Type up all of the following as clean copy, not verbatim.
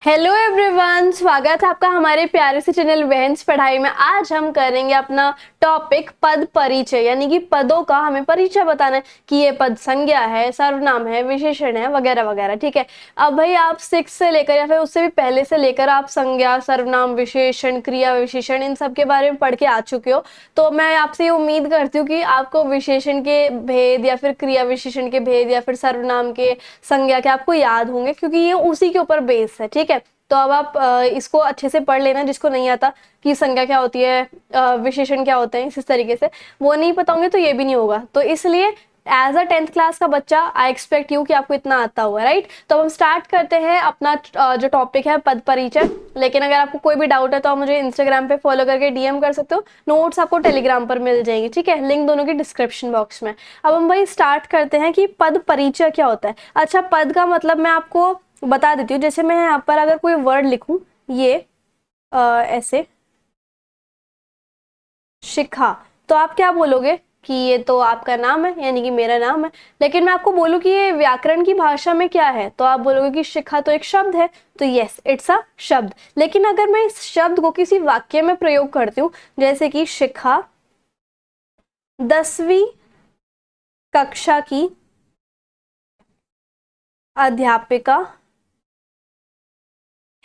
Hello everyone, स्वागत है आपका हमारे प्यारे से चैनल वेंस पढ़ाई में। आज हम करेंगे अपना टॉपिक पद परिचय, यानी कि पदों का हमें परिचय बताना है कि ये पद संज्ञा है, सर्वनाम है, विशेषण है, वगैरह वगैरह। ठीक है। अब भाई आप 6 से लेकर या फिर उससे भी पहले से लेकर आप संज्ञा, सर्वनाम, विशेषण, क्रिया विशेषण इन सब के बारे में पढ़ के आ चुके हो। तो मैं आपसे ये उम्मीद करती हूँ कि आपको विशेषण के भेद या फिर क्रिया विशेषण के भेद या फिर सर्वनाम के, संज्ञा के आपको याद होंगे, क्योंकि ये उसी के ऊपर बेस है। ठीक है। तो अब आप इसको अच्छे से पढ़ लेना, जिसको नहीं आता कि संज्ञा क्या होती है, विशेषण क्या होते हैं, इस तरीके से वो नहीं पता होंगे तो ये भी नहीं होगा। तो इसलिए एज अ 10th क्लास का बच्चा आई एक्सपेक्ट यू कि आपको इतना आता हुआ, राइट। तो अब हम स्टार्ट करते हैं अपना जो टॉपिक है पद परिचय। लेकिन अगर आपको कोई भी डाउट है तो आप मुझे इंस्टाग्राम पे फॉलो करके डीएम कर सकते हो। नोट्स आपको टेलीग्राम पर मिल जाएंगे, ठीक है, लिंक दोनों की डिस्क्रिप्शन बॉक्स में। अब हम भाई स्टार्ट करते हैं कि पद परिचय क्या होता है। अच्छा, पद का मतलब मैं आपको बता देती हूँ। जैसे मैं यहाँ पर अगर कोई वर्ड लिखूं, ये ऐसे शिखा, तो आप क्या बोलोगे कि ये तो आपका नाम है, यानी कि मेरा नाम है। लेकिन मैं आपको बोलूं कि ये व्याकरण की भाषा में क्या है, तो आप बोलोगे कि शिखा तो एक शब्द है। तो यस, इट्स अ शब्द। लेकिन अगर मैं इस शब्द को किसी वाक्य में प्रयोग करती हूँ, जैसे कि शिखा 10वीं कक्षा की अध्यापिका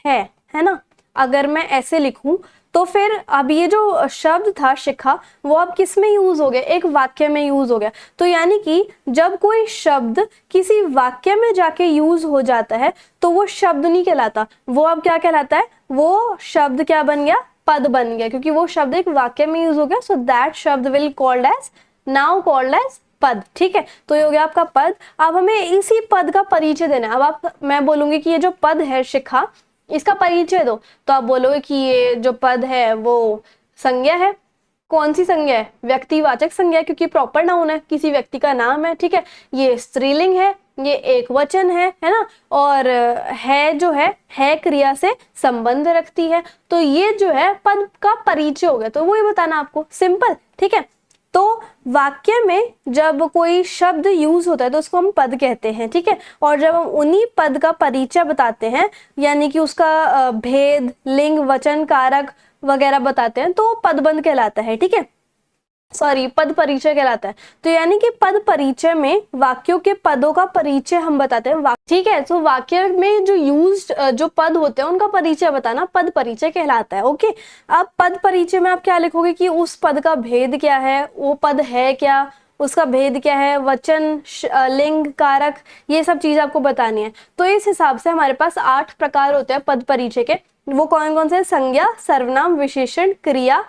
है ना। अगर मैं ऐसे लिखूं तो फिर अब ये जो शब्द था शिखा, वो अब किस में यूज हो गया, एक वाक्य में यूज हो गया। तो यानी कि जब कोई शब्द किसी वाक्य में जाके यूज हो जाता है तो वो शब्द नहीं कहलाता, वो अब क्या कहलाता है, वो शब्द क्या बन गया, पद बन गया, क्योंकि वो शब्द एक वाक्य में यूज हो गया। सो दैट शब्द will called as, now called as पद। ठीक है। तो ये हो गया आपका पद। अब हमें इसी पद का परिचय देना है। अब आप, मैं बोलूंगी कि ये जो पद है शिखा, इसका परिचय दो, तो आप बोलोगे कि ये जो पद है वो संज्ञा है। कौन सी संज्ञा है, व्यक्तिवाचक संज्ञा, क्योंकि प्रॉपर नाउन है, किसी व्यक्ति का नाम है। ठीक है। ये स्त्रीलिंग है, ये एक वचन है ना। और है जो है क्रिया से संबंध रखती है। तो ये जो है पद का परिचय हो गया। तो वो ही बताना आपको, सिंपल। ठीक है। तो वाक्य में जब कोई शब्द यूज होता है तो उसको हम पद कहते हैं। ठीक है। और जब हम उन्हीं पद का परिचय बताते हैं, यानी कि उसका भेद, लिंग, वचन, कारक वगैरह बताते हैं, तो वो पदबंध कहलाता है। ठीक है, सॉरी, पद परिचय कहलाता है। तो यानी कि पद परिचय में वाक्यों के पदों का परिचय हम बताते हैं। ठीक है। तो वाक्य में जो यूज्ड जो पद होते हैं उनका परिचय बताना पद परिचय कहलाता है। ओके। अब पद परिचय में आप क्या लिखोगे कि उस पद का भेद क्या है, वो पद है क्या, उसका भेद क्या है, वचन, लिंग, कारक, ये सब चीज आपको बतानी है। तो इस हिसाब से हमारे पास 8 प्रकार होते हैं पद परिचय के। वो कौन कौन से, संज्ञा, सर्वनाम, विशेषण, क्रिया,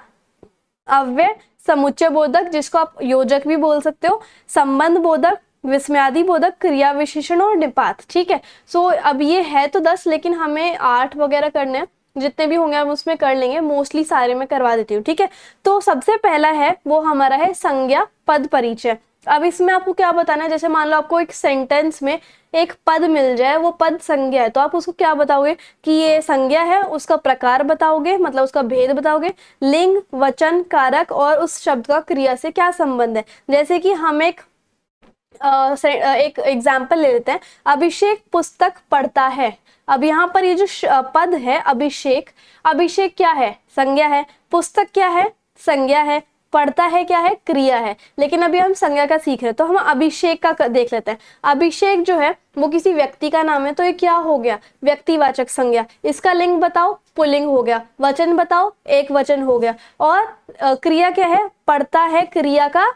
अव्यय, समुच्चय बोधक, जिसको आप योजक भी बोल सकते हो, संबंध बोधक, विस्मयादि बोधक, क्रिया विशेषण और निपात। ठीक है। सो अब ये है तो 10, लेकिन हमें 8 वगैरह करने हैं। जितने भी होंगे हम उसमें कर लेंगे, मोस्टली सारे में करवा देती हूँ। ठीक है। तो सबसे पहला है वो हमारा है संज्ञा पद परिचय। अब इसमें आपको क्या बताना है, जैसे मान लो आपको एक सेंटेंस में एक पद मिल जाए, वो पद संज्ञा है, तो आप उसको क्या बताओगे कि ये संज्ञा है, उसका प्रकार बताओगे, मतलब उसका भेद बताओगे, लिंग, वचन, कारक और उस शब्द का क्रिया से क्या संबंध है। जैसे कि हम एक एग्जाम्पल ले लेते हैं, अभिषेक पुस्तक पढ़ता है। अब यहाँ पर ये जो पद है अभिषेक, अभिषेक क्या है, संज्ञा है, पुस्तक क्या है, संज्ञा है, पढ़ता है क्या है, क्रिया है। लेकिन अभी हम संज्ञा का सीख रहे हैं, तो हम अभिषेक का देख लेते हैं। अभिषेक जो है वो किसी व्यक्ति का नाम है, तो ये क्या हो गया, व्यक्तिवाचक संज्ञा। इसका लिंग बताओ, पुल्लिंग हो गया। वचन बताओ, एक वचन हो गया। और क्रिया क्या है, पढ़ता है, क्रिया का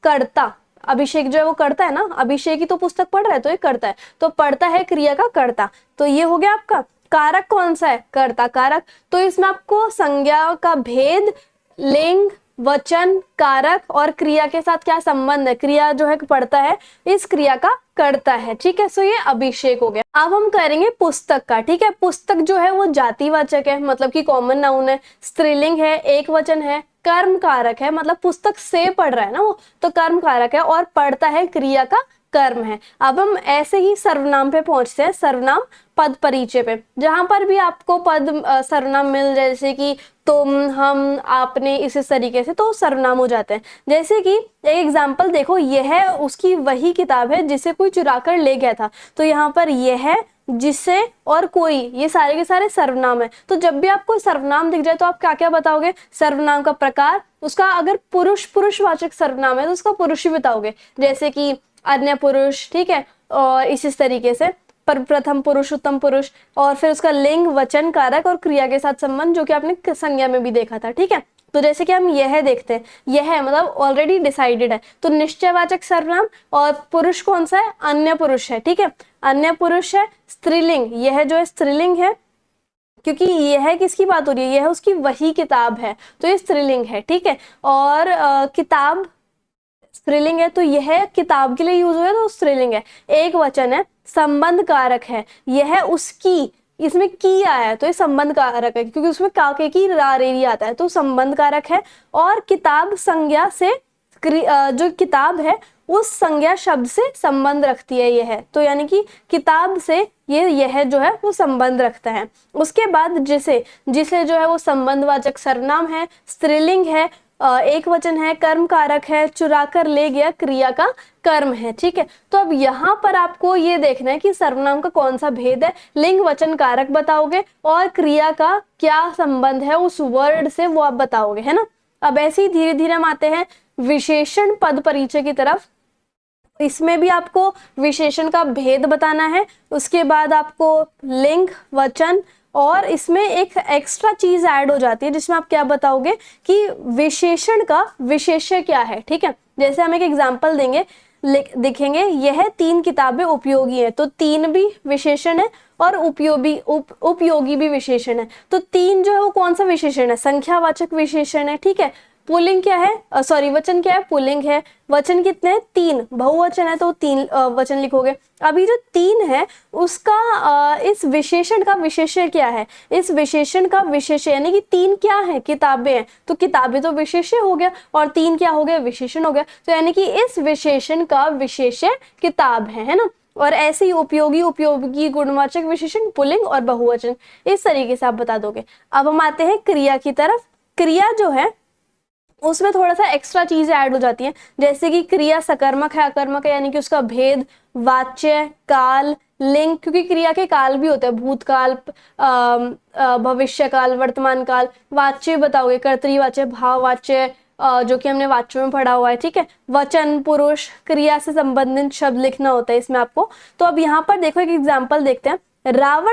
कर्ता। अभिषेक जो है वो करता है ना, अभिषेक ही तो पुस्तक पढ़ रहा है, तो ये करता है, तो पढ़ता है क्रिया का कर्ता। तो ये हो गया आपका। कारक कौन सा है, कर्ता कारक। तो इसमें आपको संज्ञा का भेद, लिंग, वचन, कारक और क्रिया के साथ क्या संबंध है, क्रिया जो है पढ़ता है, इस क्रिया का करता है। ठीक है। सो ये अभिषेक हो गया। अब हम करेंगे पुस्तक का। ठीक है। पुस्तक जो है वो जातिवाचक है, मतलब कि कॉमन नाउन है, स्त्रीलिंग है, एक वचन है, कर्म कारक है, मतलब पुस्तक से पढ़ रहा है ना वो, तो कर्म कारक है, और पढ़ता है क्रिया का कर्म है। अब हम ऐसे ही सर्वनाम पे पहुंचते हैं, सर्वनाम पद परिचय पे। जहां पर भी आपको पद सर्वनाम मिल जाए, जैसे कि तुम, हम, आपने, इस तरीके से, तो सर्वनाम हो जाते हैं। जैसे कि एक एग्जाम्पल देखो, यह उसकी वही किताब है जिसे कोई चुरा कर ले गया था। तो यहाँ पर यह जिसे और कोई, ये सारे के सारे सर्वनाम है। तो जब भी आपको सर्वनाम दिख जाए तो आप क्या क्या बताओगे? सर्वनाम का प्रकार, उसका अगर पुरुष पुरुषवाचक सर्वनाम है तो उसका पुरुष ही बताओगे, जैसे कि अन्य पुरुष, ठीक है, और इसी तरीके से पर प्रथम पुरुष, उत्तम पुरुष, और फिर उसका लिंग, वचन, कारक और क्रिया के साथ संबंध, जो कि आपने संज्ञा में भी देखा था, ठीक है। तो जैसे कि हम यह देखते हैं, यह मतलब ऑलरेडी डिसाइडेड है, तो निश्चयवाचक सर्वनाम, और पुरुष कौन सा है? अन्य पुरुष है, ठीक है, अन्य पुरुष है। स्त्रीलिंग, यह जो है स्त्रीलिंग है, क्योंकि यह किसकी बात हो रही है? यह उसकी वही किताब है, तो ये स्त्रीलिंग है, ठीक है। और किताब स्त्रीलिंग है, तो यह किताब के लिए यूज हुआ है तो स्त्रीलिंग है। एक वचन है, संबंध कारक है, यह उसकी, इसमें की आया है तो ये संबंध कारक है, क्योंकि उसमें काके की रारेरी आता है, तो संबंध कारक है। और किताब संज्ञा से जो किताब है उस संज्ञा शब्द से संबंध रखती है यह, तो यानी कि किताब से यह जो है वो संबंध रखता है। उसके बाद जिसे, जिसे जो है वो संबंधवाचक सर्वनाम है, स्त्रीलिंग है, एक वचन है, कर्म कारक है, चुरा कर ले गया क्रिया का कर्म है, ठीक है। तो अब यहाँ पर आपको ये देखना है कि सर्वनाम का कौन सा भेद है, लिंग वचन कारक बताओगे, और क्रिया का क्या संबंध है उस वर्ड से वो आप बताओगे, है ना। अब ऐसे ही धीरे धीरे हम आते हैं विशेषण पद परिचय की तरफ। इसमें भी आपको विशेषण का भेद बताना है, उसके बाद आपको लिंग, वचन, और इसमें एक एक्स्ट्रा चीज ऐड हो जाती है जिसमें आप क्या बताओगे कि विशेषण का विशेष्य क्या है, ठीक है। जैसे हम एक एग्जांपल देंगे, देखेंगे यह 3 किताबें उपयोगी है, तो 3 भी विशेषण है और उपयोगी भी विशेषण है। तो 3 जो है वो कौन सा विशेषण है? संख्यावाचक विशेषण है, ठीक है। पुल्लिंग क्या है, सॉरी वचन क्या है? पुल्लिंग है। वचन कितने हैं? 3। बहुवचन है तो 3 वचन लिखोगे। अभी जो 3 है उसका इस विशेषण का विशेष्य क्या है? इस विशेषण का विशेष्य यानी कि 3 क्या है? किताबें हैं, तो किताबें तो विशेष्य हो गया, और 3 क्या हो गया? विशेषण हो गया। तो यानी कि इस विशेषण का विशेष्य किताब है ना। और ऐसे ही उपयोगी, उपयोगी गुणवाचक विशेषण, पुल्लिंग और बहुवचन, इस तरीके से आप बता दोगे। अब हम आते हैं क्रिया की तरफ। क्रिया जो है उसमें थोड़ा सा एक्स्ट्रा चीजें ऐड हो जाती हैं, जैसे कि क्रिया सकर्मक है, अकर्मक है, यानी कि उसका भेद, वाच्य, काल, लिंग, क्योंकि क्रिया के काल भी होते हैं, भूतकाल, भविष्य काल, वर्तमान काल। वाच्य बताओगे, कर्तृवाच्य, भाववाच्य, जो कि हमने वाच्यों में पढ़ा हुआ है, ठीक है। वचन, पुरुष, क्रिया से संबंधित शब्द लिखना होता है इसमें आपको। तो अब यहाँ पर देखो एक एग्जाम्पल देखते हैं। राम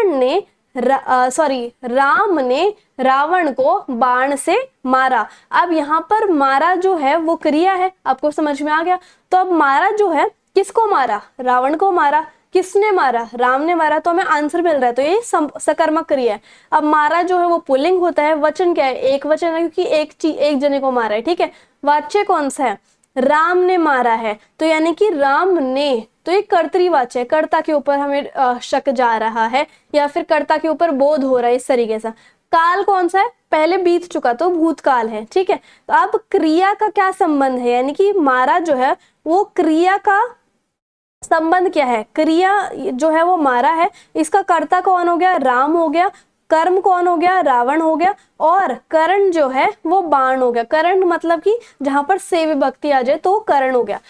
ने रावण को बाण से मारा। अब यहाँ पर मारा जो है वो क्रिया है, आपको समझ में आ गया। तो अब मारा जो है, किसको मारा? रावण को मारा। किसने मारा? राम ने मारा, तो हमें आंसर मिल रहा है, तो ये सकर्मक क्रिया है। अब मारा जो है वो पुल्लिंग होता है। वचन क्या है? एक वचन है, क्योंकि एक जने को मारा है, ठीक है। वाच्य कौन सा है? राम ने मारा है, तो यानी कि राम ने, तो ये कर्तृवाच्य है, कर्ता के ऊपर हमें शक जा रहा है, या फिर कर्ता के ऊपर बोध हो रहा है, इस तरीके से। काल कौन सा है? पहले बीत चुका, तो भूतकाल है, ठीक है। तो अब क्रिया का क्या संबंध है, यानी कि मारा जो है वो क्रिया का संबंध क्या है? क्रिया जो है वो मारा है, इसका कर्ता कौन हो गया? राम हो गया। कर्म कौन हो गया? रावण हो गया। और करण जो है वो बाण हो गया। करण मतलब कि जहां पर से विभक्ति आ जाए तो करण हो गया।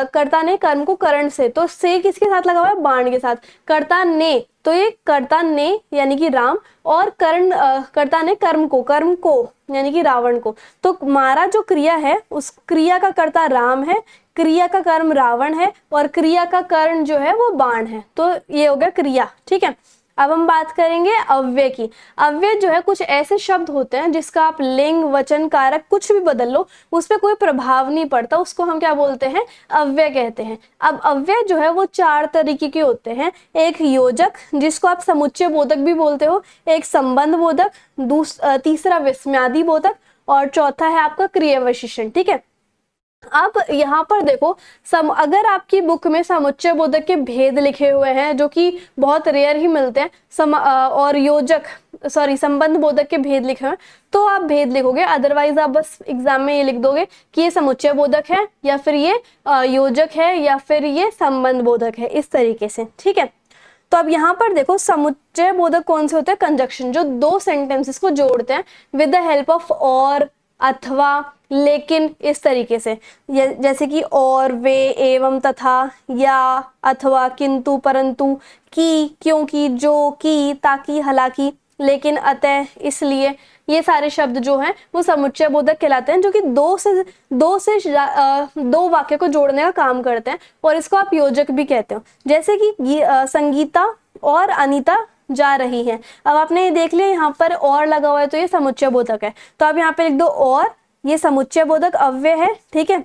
कर्ता ने कर्म को करण से, तो से किसके साथ लगा हुआ है? बाण के साथ। कर्ता ने, तो ये कर्ता ने यानी कि राम, और करण कर्ता ने कर्म को यानी कि रावण को। तो मारा जो क्रिया है उस क्रिया का कर्ता राम है, क्रिया का कर्म रावण है, और क्रिया का कर्ण जो है वो बाण है। तो ये हो गया क्रिया, ठीक है। अब हम बात करेंगे अव्यय की। अव्यय जो है कुछ ऐसे शब्द होते हैं जिसका आप लिंग, वचन, कारक कुछ भी बदल लो, उस पर कोई प्रभाव नहीं पड़ता, उसको हम क्या बोलते हैं? अव्यय कहते हैं। अब अव्यय जो है वो 4 तरीके के होते हैं। एक योजक, जिसको आप समुच्चय बोधक भी बोलते हो, एक संबंध बोधक, तीसरा विस्मयादि बोधक, और चौथा है आपका क्रिया विशेषण, ठीक है। अब यहाँ पर देखो, अगर आपकी बुक में समुच्चय बोधक के भेद लिखे हुए हैं, जो कि बहुत रेयर ही मिलते हैं, और संबंध बोधक के भेद लिखे हुए हैं, तो आप भेद लिखोगे। अदरवाइज आप बस एग्जाम में ये लिख दोगे कि ये समुच्चय बोधक है, या फिर ये योजक है, या फिर ये संबंध बोधक है, इस तरीके से, ठीक है। तो अब यहाँ पर देखो, समुच्चय बोधक कौन से होते हैं? कंजक्शन, जो 2 सेंटेंसेस को जोड़ते हैं विद द हेल्प ऑफ और, अथवा, लेकिन, इस तरीके से, जैसे कि और, वे, एवं, तथा, या, अथवा, किंतु, परंतु, की, क्योंकि, जो, की, ताकि, हालांकि, लेकिन, अतः, इसलिए, ये सारे शब्द जो हैं वो समुच्चय बोधक कहलाते हैं, जो कि दो वाक्य को जोड़ने का काम करते हैं, और इसको आप योजक भी कहते हो। जैसे कि संगीता और अनीता जा रही हैं। अब आपने ये देख लिया यहाँ पर और लगा हुआ है, तो ये समुच्चय बोधक है, तो आप यहाँ पे लिख दो और, ये समुच्चय बोधक अव्यय है, ठीक है।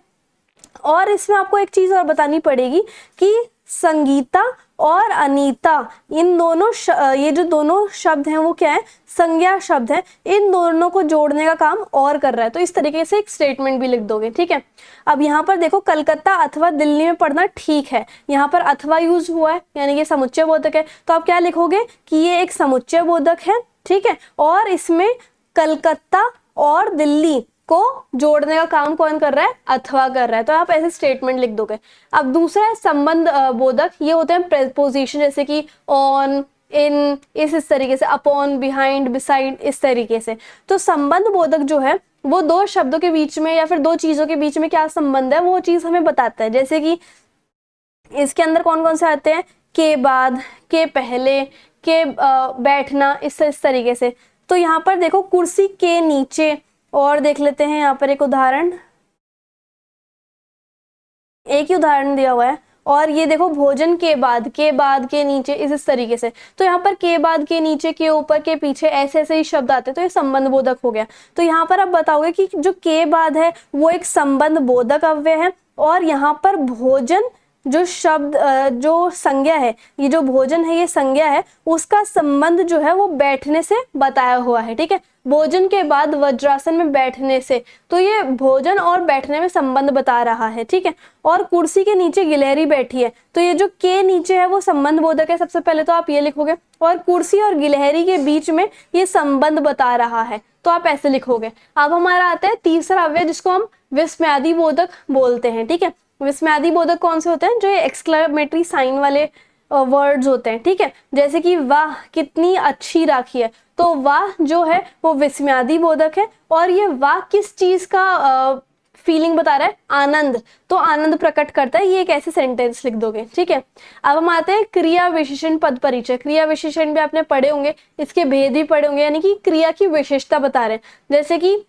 और इसमें आपको एक चीज और बतानी पड़ेगी कि संगीता और अनीता, इन दोनों ये जो दोनों शब्द हैं वो क्या है, संज्ञा शब्द है, इन दोनों को जोड़ने का काम और कर रहा है, तो इस तरीके से एक स्टेटमेंट भी लिख दोगे, ठीक है। अब यहाँ पर देखो, कलकत्ता अथवा दिल्ली में पढ़ना ठीक है, यहाँ पर अथवा यूज हुआ है, यानी कि समुच्चय बोधक है, तो आप क्या लिखोगे कि ये एक समुच्चय बोधक है, ठीक है, और इसमें कलकत्ता और दिल्ली को जोड़ने का काम कौन कर रहा है, अथवा कर रहा है, तो आप ऐसे स्टेटमेंट लिख दोगे। अब दूसरा है संबंध बोधक, ये होते हैं प्रेपोजिशन, जैसे कि ऑन, इन, इस तरीके से, अपॉन, बिहाइंड, बिसाइड, इस तरीके से। तो संबंध बोधक जो है वो दो शब्दों के बीच में या फिर दो चीजों के बीच में क्या संबंध है वो चीज हमें बताता है। जैसे कि इसके अंदर कौन कौन से आते हैं, के बाद, के पहले, के बैठना, इस तरीके से। तो यहाँ पर देखो, कुर्सी के नीचे, और देख लेते हैं यहाँ पर एक उदाहरण, एक ही उदाहरण दिया हुआ है, और ये देखो भोजन के बाद, के नीचे, इस तरीके से। तो यहाँ पर के बाद, के नीचे, के ऊपर, के पीछे, ऐसे ऐसे ही शब्द आते हैं, तो ये संबंध बोधक हो गया। तो यहाँ पर आप बताओगे कि जो के बाद है वो एक संबंध बोधक अव्यय है, और यहाँ पर भोजन जो शब्द, जो संज्ञा है, ये जो भोजन है ये संज्ञा है, उसका संबंध जो है वो बैठने से बताया हुआ है, ठीक है। भोजन के बाद वज्रासन में बैठने से, तो ये भोजन और बैठने में संबंध बता रहा है, ठीक है। और कुर्सी के नीचे गिलहरी बैठी है, तो ये जो के नीचे है वो संबंध बोधक है, सबसे पहले तो आप ये लिखोगे, और कुर्सी और गिलहरी के बीच में ये संबंध बता रहा है, तो आप ऐसे लिखोगे। अब हमारा आता है तीसरा अव्यय, जिसको हम विस्मयादि बोधक बोलते हैं, ठीक है। विस्मयादि बोधक कौन से होते हैं, जो ये एक्सक्लेमेटरी साइन वाले वर्ड्स होते हैं, ठीक है। जैसे कि वाह कितनी अच्छी राखी है, तो वाह जो है वो विस्मयादि बोधक है, और ये वाह किस चीज का फीलिंग बता रहा है, आनंद, तो आनंद प्रकट करता है, ये एक ऐसे सेंटेंस लिख दोगे, ठीक है। अब हम आते हैं क्रिया विशेषण पद परिचय। क्रिया विशेषण भी आपने पढ़े होंगे, इसके भेद भी पढ़े होंगे, यानी कि क्रिया की विशेषता बता रहे हैं। जैसे कि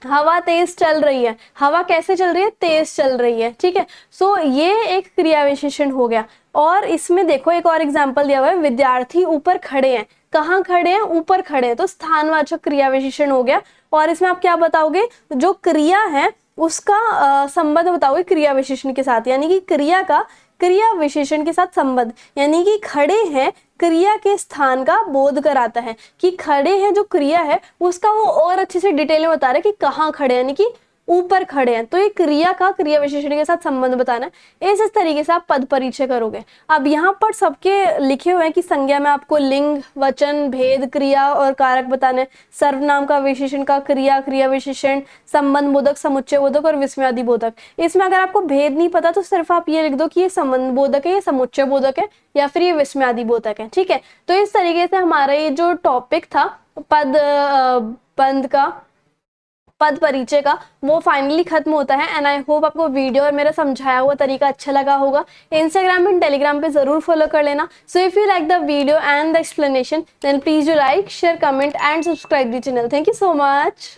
हवा तेज चल रही है, हवा कैसे चल रही है, तेज चल रही है, ठीक है। सो ये एक क्रिया विशेषण हो गया। और इसमें देखो एक और एग्जांपल दिया हुआ है, विद्यार्थी ऊपर खड़े हैं, कहाँ खड़े हैं, ऊपर खड़े हैं, तो स्थानवाचक क्रिया विशेषण हो गया। और इसमें आप क्या बताओगे, जो क्रिया है उसका संबंध बताओगे क्रिया विशेषण के साथ, यानी कि क्रिया का क्रिया विशेषण के साथ संबंध, यानी कि खड़े हैं क्रिया के स्थान का बोध कराता है, कि खड़े हैं जो क्रिया है उसका वो और अच्छे से डिटेल में बता रहा है कि कहाँ खड़े हैं, यानी कि ऊपर खड़े हैं, तो ये क्रिया का क्रिया विशेषण के साथ संबंध बताना है। इस तरीके से आप पद परिचय करोगे। अब यहाँ पर सबके लिखे हुए हैं कि संज्ञा में आपको लिंग, वचन, भेद, क्रिया और कारक बताने, सर्वनाम का, विशेषण का, क्रिया, क्रिया विशेषण, संबंध बोधक, समुच्चय बोधक और विस्मयादि बोधक। इसमें अगर आपको भेद नहीं पता तो सिर्फ आप ये लिख दो कि ये संबंध बोधक है, ये समुच्चय बोधक है, या फिर ये विस्मयादि बोधक है, ठीक है। तो इस तरीके से हमारा ये जो टॉपिक था पद परिचय का, वो फाइनली खत्म होता है। एंड आई होप आपको वीडियो और मेरा समझाया हुआ तरीका अच्छा लगा होगा। इंस्टाग्राम एंड टेलीग्राम पे जरूर फॉलो कर लेना। So if you like the video and the explanation then please do like, share, comment and subscribe the channel. Thank you so much.